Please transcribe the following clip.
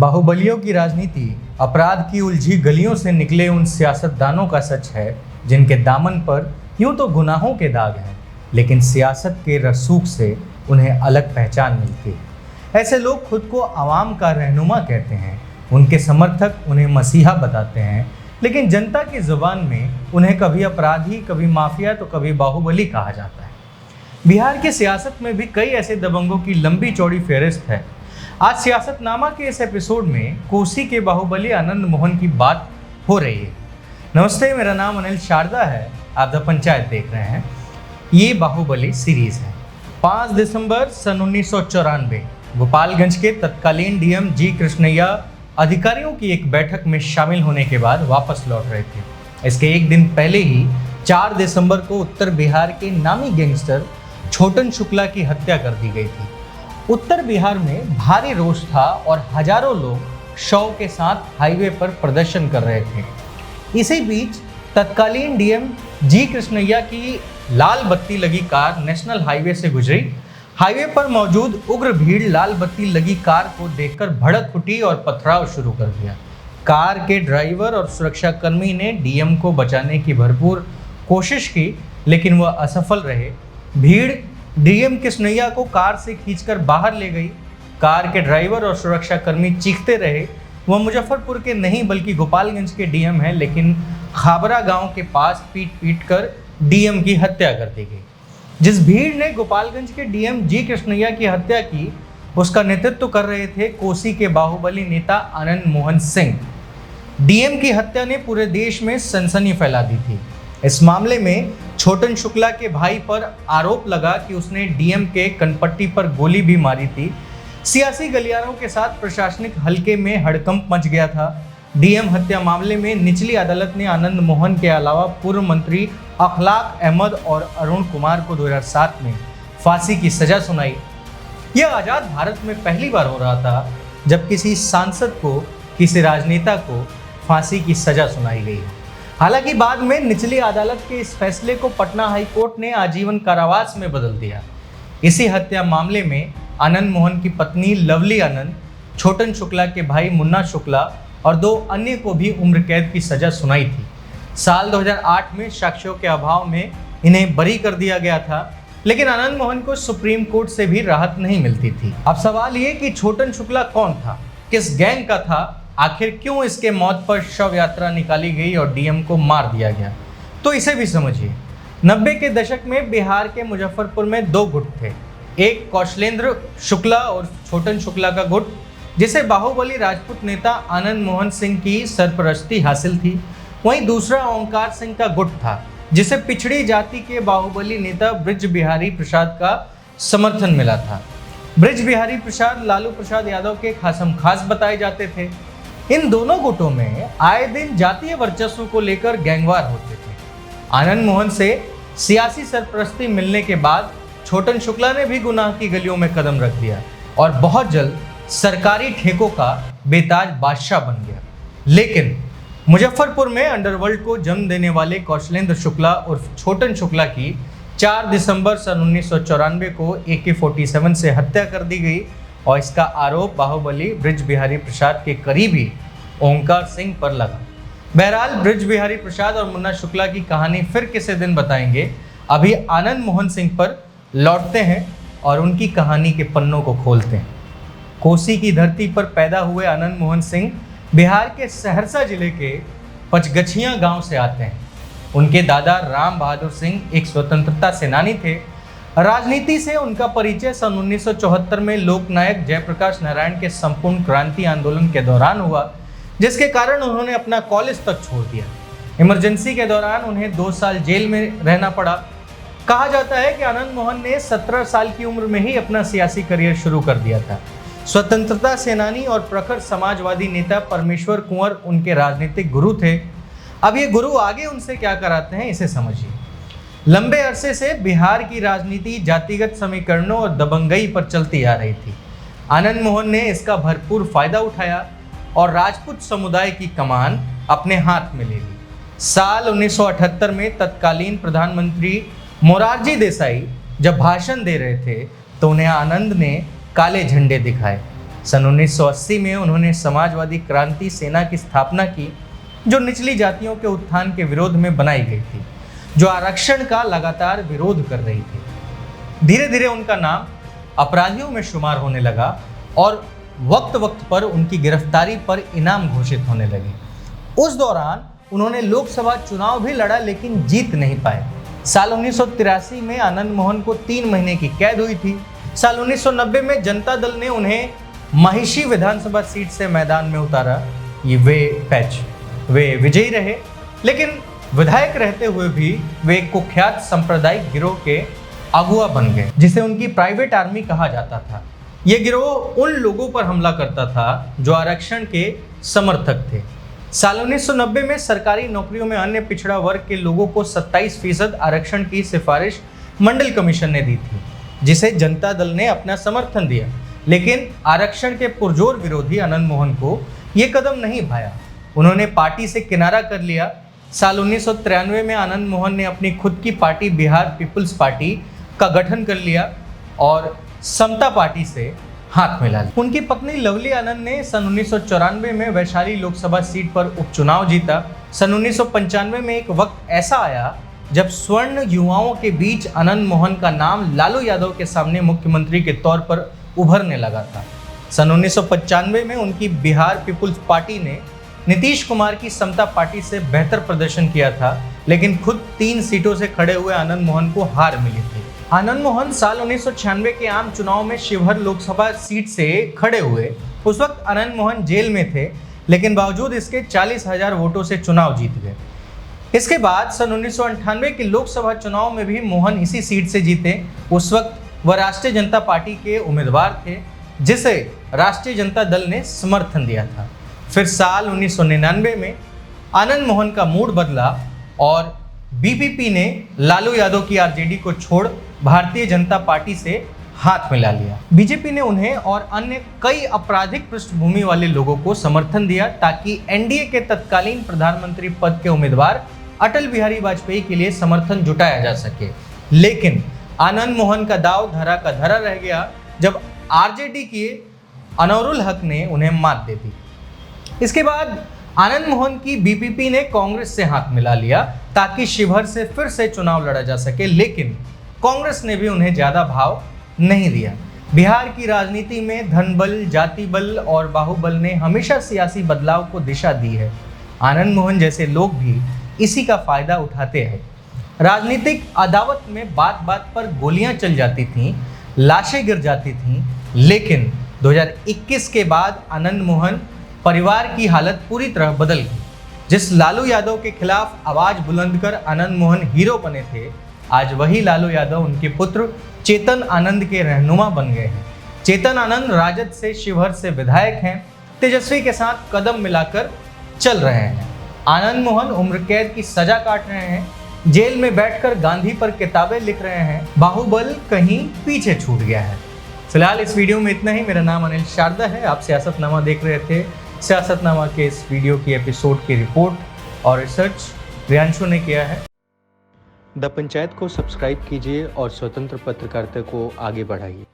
बाहुबलियों की राजनीति अपराध की उलझी गलियों से निकले उन सियासतदानों का सच है जिनके दामन पर यूं तो गुनाहों के दाग हैं, लेकिन सियासत के रसूख से उन्हें अलग पहचान मिलती है। ऐसे लोग खुद को आवाम का रहनुमा कहते हैं, उनके समर्थक उन्हें मसीहा बताते हैं, लेकिन जनता की जुबान में उन्हें कभी अपराधी, कभी माफिया तो कभी बाहुबली कहा जाता है। बिहार की सियासत में भी कई ऐसे दबंगों की लंबी चौड़ी फहरिस्त है। आज सियासतनामा के इस एपिसोड में कोसी के बाहुबली आनंद मोहन की बात हो रही है। नमस्ते, मेरा नाम अनिल शारदा है, आप द पंचायत देख रहे हैं। ये बाहुबली सीरीज है। 5 दिसंबर सन 1994 गोपालगंज के तत्कालीन डीएम जी कृष्णैया अधिकारियों की एक बैठक में शामिल होने के बाद वापस लौट रहे थे। इसके एक दिन पहले ही 4 दिसंबर को उत्तर बिहार के नामी गैंगस्टर छोटन शुक्ला की हत्या कर दी गई थी। उत्तर बिहार में भारी रोष था और हजारों लोग शव के साथ हाईवे पर प्रदर्शन कर रहे थे। इसी बीच तत्कालीन डीएम जी कृष्णैया की लाल बत्ती लगी कार नेशनल हाईवे से गुजरी। हाईवे पर मौजूद उग्र भीड़ लाल बत्ती लगी कार को देखकर भड़क उठी और पथराव शुरू कर दिया। कार के ड्राइवर और सुरक्षाकर्मी ने डीएम को बचाने की भरपूर कोशिश की, लेकिन वह असफल रहे। भीड़ डीएम कृष्णैया को कार से खींचकर बाहर ले गई। कार के ड्राइवर और सुरक्षाकर्मी चीखते रहे। वह मुजफ्फरपुर के नहीं बल्कि गोपालगंज के डीएम हैं, लेकिन खाबरा गांव के पास पीट पीट कर डीएम की हत्या कर दी गई। जिस भीड़ ने गोपालगंज के डीएम जी कृष्णैया की हत्या की, उसका नेतृत्व कर रहे थे कोसी के बाहुबली नेता आनंद मोहन सिंह। डीएम की हत्या ने पूरे देश में सनसनी फैला दी थी। इस मामले में छोटन शुक्ला के भाई पर आरोप लगा कि उसने डीएम के कनपट्टी पर गोली भी मारी थी। सियासी गलियारों के साथ प्रशासनिक हलके में हड़कंप मच गया था। डीएम हत्या मामले में निचली अदालत ने आनंद मोहन के अलावा पूर्व मंत्री अखलाक अहमद और अरुण कुमार को 2007 में फांसी की सजा सुनाई। यह आज़ाद भारत में पहली बार हो रहा था जब किसी सांसद को, किसी राजनेता को फांसी की सजा सुनाई गई। हालांकि बाद में निचली अदालत के इस फैसले को पटना हाई कोर्ट ने आजीवन कारावास में बदल दिया। इसी हत्या मामले में आनंद मोहन की पत्नी लवली आनंद, छोटन शुक्ला के भाई मुन्ना शुक्ला और 2 अन्य को भी उम्र कैद की सजा सुनाई थी। साल 2008 में साक्ष्यों के अभाव में इन्हें बरी कर दिया गया था, लेकिन आनंद मोहन को सुप्रीम कोर्ट से भी राहत नहीं मिलती थी। अब सवाल ये कि छोटन शुक्ला कौन था, किस गैंग का था, आखिर क्यों इसके मौत पर शव यात्रा निकाली गई और डीएम को मार दिया गया, तो इसे भी समझिए। 90 के दशक में बिहार के मुजफ्फरपुर में 2 गुट थे। एक कौशलेंद्र शुक्ला और छोटन शुक्ला का गुट, जिसे बाहुबली राजपूत नेता आनंद मोहन सिंह की सरपरस्ती हासिल थी। वहीं दूसरा ओंकार सिंह का गुट था, जिसे पिछड़ी जाति के बाहुबली नेता ब्रिज बिहारी प्रसाद का समर्थन मिला था। ब्रिज बिहारी प्रसाद लालू प्रसाद यादव के खासम खास बताए जाते थे। इन दोनों गुटों में आए दिन जातीय वर्चस्व को लेकर गैंगवार होते थे। आनंद मोहन से सियासी सरपरस्ती मिलने के बाद छोटन शुक्ला ने भी गुनाह की गलियों में कदम रख दिया और बहुत जल्द सरकारी ठेकों का बेताज बादशाह बन गया। लेकिन मुजफ्फरपुर में अंडरवर्ल्ड को जन्म देने वाले कौशलेंद्र शुक्ला और छोटन शुक्ला की 4 दिसंबर सन 1994 को AK-47 से हत्या कर दी गई और इसका आरोप बाहुबली ब्रिज बिहारी प्रसाद के करीबी ओंकार सिंह पर लगा। बहरहाल ब्रिज बिहारी प्रसाद और मुन्ना शुक्ला की कहानी फिर किसी दिन बताएंगे। अभी आनंद मोहन सिंह पर लौटते हैं और उनकी कहानी के पन्नों को खोलते हैं। कोसी की धरती पर पैदा हुए आनंद मोहन सिंह बिहार के सहरसा जिले के पचगछिया गांव से आते हैं। उनके दादा राम बहादुर सिंह एक स्वतंत्रता सेनानी थे। राजनीति से उनका परिचय सन 1974 में लोकनायक जयप्रकाश नारायण के संपूर्ण क्रांति आंदोलन के दौरान हुआ, जिसके कारण उन्होंने अपना कॉलेज तक छोड़ दिया। इमरजेंसी के दौरान उन्हें 2 साल जेल में रहना पड़ा। कहा जाता है कि आनंद मोहन ने 17 साल की उम्र में ही अपना सियासी करियर शुरू कर दिया था। स्वतंत्रता सेनानी और प्रखर समाजवादी नेता परमेश्वर कुंवर उनके राजनीतिक गुरु थे। अब ये गुरु आगे उनसे क्या कराते हैं, इसे समझिए। लंबे अरसे से बिहार की राजनीति जातिगत समीकरणों और दबंगई पर चलती आ रही थी। आनंद मोहन ने इसका भरपूर फायदा उठाया और राजपूत समुदाय की कमान अपने हाथ में ले ली। साल 1978 में तत्कालीन प्रधानमंत्री मोरारजी देसाई जब भाषण दे रहे थे तो उन्हें आनंद ने काले झंडे दिखाए। सन 1980 में उन्होंने समाजवादी क्रांति सेना की स्थापना की, जो निचली जातियों के उत्थान के विरोध में बनाई गई थी, जो आरक्षण का लगातार विरोध कर रही थी। धीरे धीरे उनका नाम अपराधियों में शुमार होने लगा और वक्त वक्त पर उनकी गिरफ्तारी पर इनाम घोषित होने लगे। उस दौरान उन्होंने लोकसभा चुनाव भी लड़ा, लेकिन जीत नहीं पाए। साल 1983 में आनंद मोहन को 3 महीने की कैद हुई थी। साल 1990 में जनता दल ने उन्हें महिषी विधानसभा सीट से मैदान में उतारा। वे विजयी रहे, लेकिन विधायक रहते हुए भी वे एक कुख्यात सांप्रदायिक गिरोह के अगुआ बन गए, जिसे उनकी प्राइवेट आर्मी कहा जाता था। ये गिरोह उन लोगों पर हमला करता था जो आरक्षण के समर्थक थे। साल 1990 में सरकारी नौकरियों में अन्य पिछड़ा वर्ग के लोगों को 27% आरक्षण की सिफारिश मंडल कमीशन ने दी थी, जिसे जनता दल ने अपना समर्थन दिया। लेकिन आरक्षण के पुरजोर विरोधी आनंद मोहन को ये कदम नहीं भाया। उन्होंने पार्टी से किनारा कर लिया। साल 1993 में आनंद मोहन ने अपनी खुद की पार्टी बिहार पीपुल्स पार्टी का गठन कर लिया और समता पार्टी से हाथ मिला लिया। उनकी पत्नी लवली आनंद ने सन 1994 में वैशाली लोकसभा सीट पर उपचुनाव जीता। सन 1995 में एक वक्त ऐसा आया जब स्वर्ण युवाओं के बीच आनंद मोहन का नाम लालू यादव के सामने मुख्यमंत्री के तौर पर उभरने लगा था। सन 1995 में उनकी बिहार पीपुल्स पार्टी ने नीतीश कुमार की समता पार्टी से बेहतर प्रदर्शन किया था, लेकिन खुद 3 सीटों से खड़े हुए आनंद मोहन को हार मिली थी। आनंद मोहन साल 1996 के आम चुनाव में शिवहर लोकसभा सीट से खड़े हुए। उस वक्त आनंद मोहन जेल में थे, लेकिन बावजूद इसके 40,000 वोटों से चुनाव जीत गए। इसके बाद सन 1998 के लोकसभा चुनाव में भी मोहन इसी सीट से जीते। उस वक्त वह राष्ट्रीय जनता पार्टी के उम्मीदवार थे, जिसे राष्ट्रीय जनता दल ने समर्थन दिया था। फिर साल 1999 में आनंद मोहन का मूड बदला और बीपीपी ने लालू यादव की आरजेडी को छोड़ भारतीय जनता पार्टी से हाथ मिला लिया। बीजेपी ने उन्हें और अन्य कई आपराधिक पृष्ठभूमि वाले लोगों को समर्थन दिया, ताकि एनडीए के तत्कालीन प्रधानमंत्री पद के उम्मीदवार अटल बिहारी वाजपेयी के लिए समर्थन जुटाया जा सके। लेकिन आनंद मोहन का दाव धरा का धरा रह गया जब आरजेडी के अनवरुल हक ने उन्हें मात दे दी। इसके बाद आनंद मोहन की बीपीपी ने कांग्रेस से हाथ मिला लिया, ताकि शिवहर से फिर से चुनाव लड़ा जा सके, लेकिन कांग्रेस ने भी उन्हें ज्यादा भाव नहीं दिया। बिहार की राजनीति में धन बल, जाति बल और बाहुबल ने हमेशा सियासी बदलाव को दिशा दी है। आनंद मोहन जैसे लोग भी इसी का फायदा उठाते हैं। राजनीतिक अदावत में बात बात पर गोलियां चल जाती थीं, लाशें गिर जाती थीं, लेकिन 2021 के बाद आनंद मोहन परिवार की हालत पूरी तरह बदल गई। जिस लालू यादव के खिलाफ आवाज बुलंद कर आनंद मोहन हीरो बने थे, आज वही लालू यादव उनके पुत्र चेतन आनंद के रहनुमा बन गए हैं। चेतन आनंद राजद से शिवहर से विधायक हैं, तेजस्वी के साथ कदम मिलाकर चल रहे हैं। आनंद मोहन उम्र कैद की सजा काट रहे हैं, जेल में बैठकर गांधी पर किताबें लिख रहे हैं। बाहुबल कहीं पीछे छूट गया है। फिलहाल इस वीडियो में इतना ही। मेरा नाम अनिल शारदा है। आप सियासतनामा देख रहे थे। सियासतनामा के इस वीडियो की एपिसोड की रिपोर्ट और रिसर्च रियांशु ने किया है। द पंचायत को सब्सक्राइब कीजिए और स्वतंत्र पत्रकारिता को आगे बढ़ाइए।